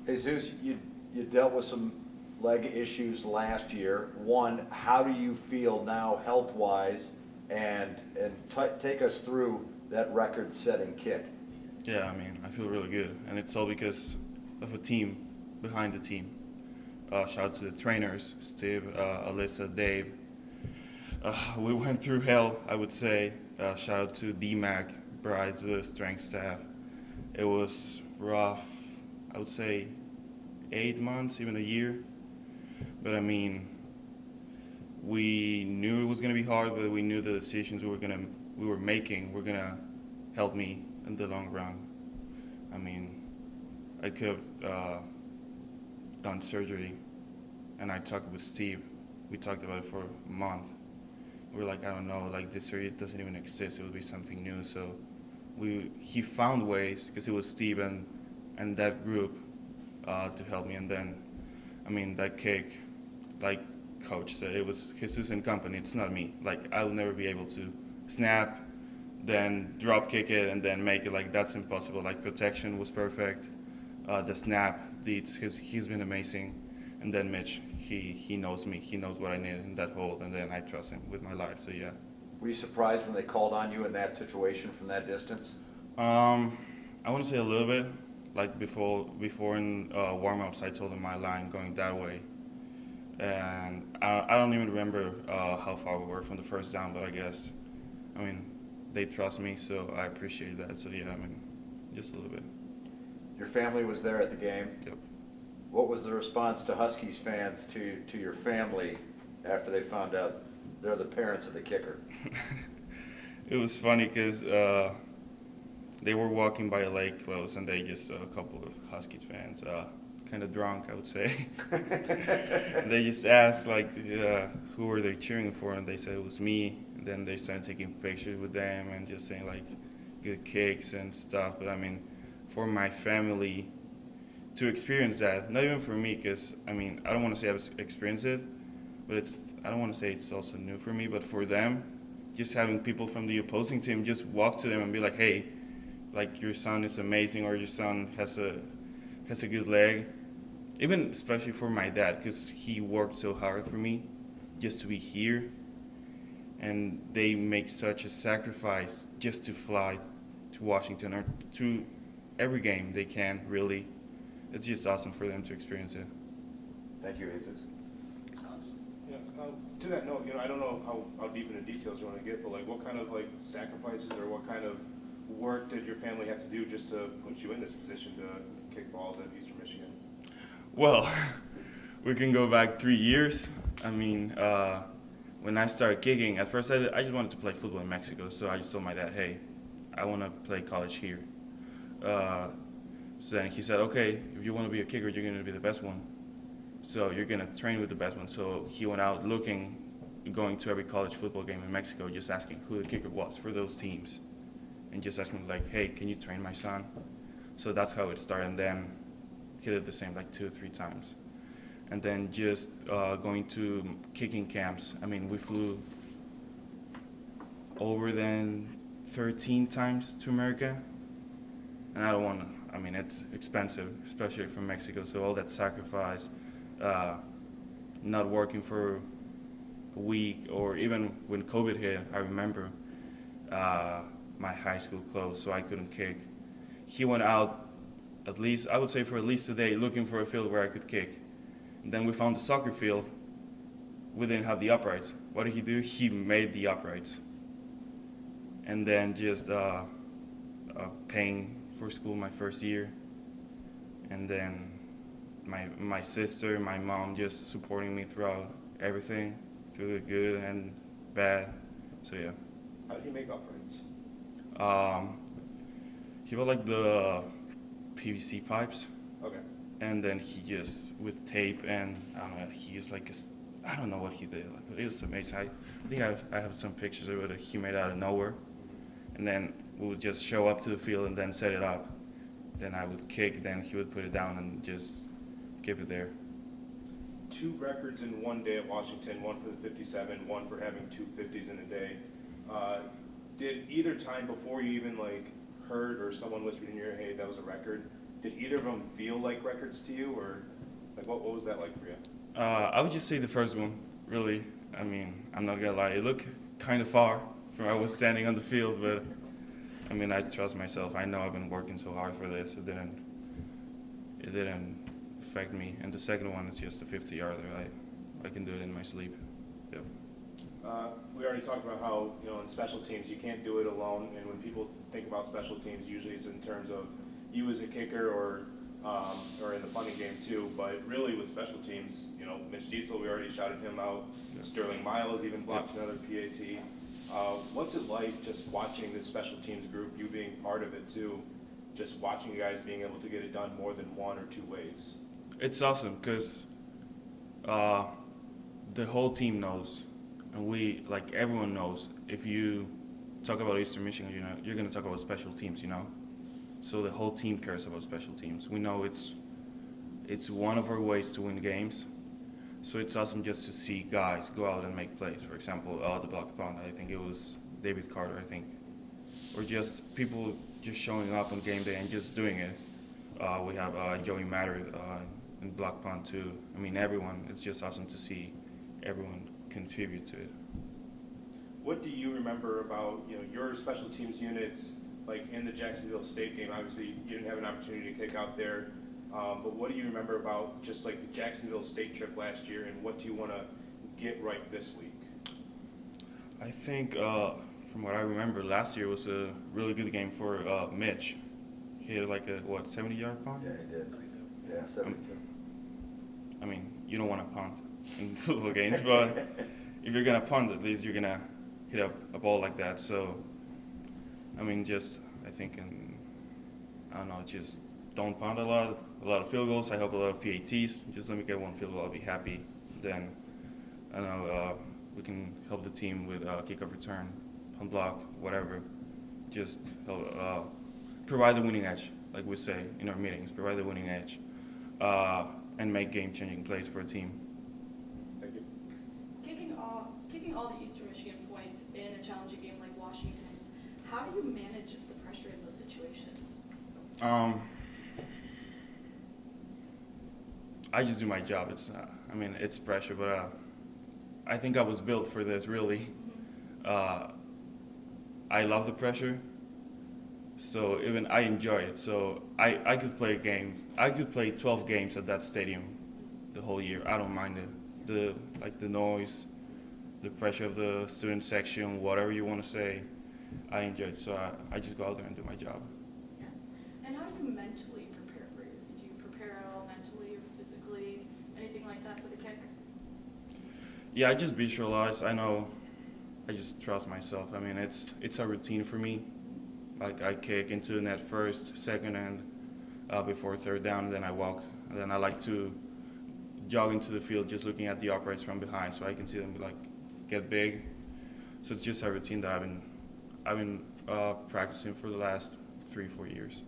Jesus, you dealt with some leg issues last year. One, how do you feel now health-wise? And take us through that record-setting kick. Yeah, I mean, I feel really good, and it's all because of a team behind the team. Shout out to the trainers, Steve, Alyssa, Dave. We went through hell, I would say. Shout out to DMAC, Bryce, the strength staff. It was rough, I would say 8 months, even a year. But I mean, we knew it was gonna be hard, but we knew the decisions we were making were gonna help me in the long run. I mean, I could have done surgery, and I talked with Steve. We talked about it for a month. We were like, I don't know, like this surgery doesn't even exist. It would be something new. So he found ways, because it was Steve and that group to help me. And then, I mean, that kick, like Coach said, it was Jesus and company. It's not me. Like, I will never be able to snap, then drop kick it, and then make it. Like, that's impossible. Like, protection was perfect. The snap, he's been amazing. And then Mitch, he knows me. He knows what I need in that hold, and then I trust him with my life. So yeah. Were you surprised when they called on you in that situation from that distance? I want to say a little bit. Like before in warm-ups, I told them my line going that way. And I don't even remember how far we were from the first down, but I mean, they trust me, so I appreciate that. So yeah, I mean, just a little bit. Your family was there at the game. Yep. What was the response to Huskies fans to your family after they found out they're the parents of the kicker? It was funny because they were walking by a lake close, and they just saw a couple of Huskies fans, kind of drunk, I would say. They just asked, like, who were they cheering for, and they said it was me. And then they started taking pictures with them and just saying, like, good kicks and stuff. But, I mean, for my family to experience that, not even for me, because, I mean, I don't want to say I've experienced it, but I don't want to say it's also new for me, but for them, just having people from the opposing team just walk to them and be like, hey, like, your son is amazing, or your son has a good leg. Even especially for my dad, because he worked so hard for me just to be here, and they make such a sacrifice just to fly to Washington or to every game they can, really. It's just awesome for them to experience it. Thank you, Jesus. Yeah, to that note, I don't know how deep into details you want to get, but like, what kind of like sacrifices or what kind of work did your family have to do just to put you in this position to kick balls at Eastern Michigan? Well, we can go back 3 years. I mean, when I started kicking, at first I just wanted to play football in Mexico, so I just told my dad, hey, I want to play college here. So then he said, okay, if you want to be a kicker, you're going to be the best one. So you're going to train with the best one. So he went out going to every college football game in Mexico, just asking who the kicker was for those teams. And just asking, like, hey, can you train my son? So that's how it started. And then he did the same, like 2 or 3 times. And then just going to kicking camps. I mean, we flew over than 13 times to America. And I don't want to. I mean, it's expensive, especially from Mexico. So all that sacrifice, not working for a week, or even when COVID hit, I remember my high school closed, so I couldn't kick. He went out, at least, I would say for at least a day, looking for a field where I could kick. And then we found the soccer field. We didn't have the uprights. What did he do? He made the uprights. And then just paying for school my first year, and then my sister, my mom just supporting me throughout everything, through the good and bad. So yeah. How do you make uprights? He bought like the PVC pipes. Okay. And then he just with tape, and I don't know, he is like I don't know what he did, but it was amazing. I think I have some pictures of it. He made out of nowhere, and then we would just show up to the field and then set it up. Then I would kick, then he would put it down and just keep it there. 2 records in one day at Washington, one for the 57, one for having 2 50s in a day. Did either time before you even like heard or someone whispered in your ear, hey, that was a record, Did either of them feel like records to you, or like what was that like for you? I would just say the first one, really. I mean, I'm not gonna lie, it looked kind of far from where I was standing on the field, but I mean, I trust myself. I know I've been working so hard for this. It didn't affect me. And the second one is just a 50-yarder. I can do it in my sleep. Yep. We already talked about how, in special teams, you can't do it alone, and when people think about special teams, usually it's in terms of you as a kicker or in the punting game too, but really with special teams, Mitch Dietzel, we already shouted him out. Yeah. Sterling Miles even blocked another PAT. What's it like just watching the special teams group, you being part of it too, just watching you guys being able to get it done more than one or two ways? It's awesome because the whole team knows, and everyone knows. If you talk about Eastern Michigan, you're going to talk about special teams, So the whole team cares about special teams. We know it's one of our ways to win games. So it's awesome just to see guys go out and make plays. For example, the block punt, I think it was David Carter, or just people just showing up on game day and just doing it. We have Joey Matter in block punt too. I mean, everyone. It's just awesome to see everyone contribute to it. What do you remember about your special teams units, like in the Jacksonville State game? Obviously, you didn't have an opportunity to kick out there. But what do you remember about just like the Jacksonville State trip last year, and what do you want to get right this week? I think, from what I remember, last year was a really good game for Mitch. He had 70-yard punt? Yeah, he did. Yeah, 72. I mean, you don't want to punt in football games, but if you're going to punt, at least you're going to hit a ball like that. So, I mean, I think, just don't punt a lot of field goals. I hope a lot of PATs. Just let me get one field goal, I'll be happy. Then, I know we can help the team with kickoff return, punt block, whatever. Just help, provide the winning edge, like we say in our meetings, provide the winning edge, and make game-changing plays for a team. Thank you. Kicking all the Eastern Michigan points in a challenging game like Washington's, how do you manage the pressure in those situations? I just do my job. It's pressure, but I think I was built for this, really. Mm-hmm. I love the pressure, so even I enjoy it. So I could play games. I could play 12 games at that stadium the whole year. I don't mind it. The noise, the pressure of the student section, whatever you want to say, I enjoy it. So I just go out there and do my job. Yeah. And how do you mentally prepare for it? Do you prepare at all mentally or physically, anything like that for the kick? Yeah, I just visualize. I know. I just trust myself. I mean, it's a routine for me. Like I kick into the net first, second, and before third down, and then I walk. And then I like to jog into the field, just looking at the uprights from behind, so I can see them get big. So it's just a routine that I've been practicing for the last 3-4 years.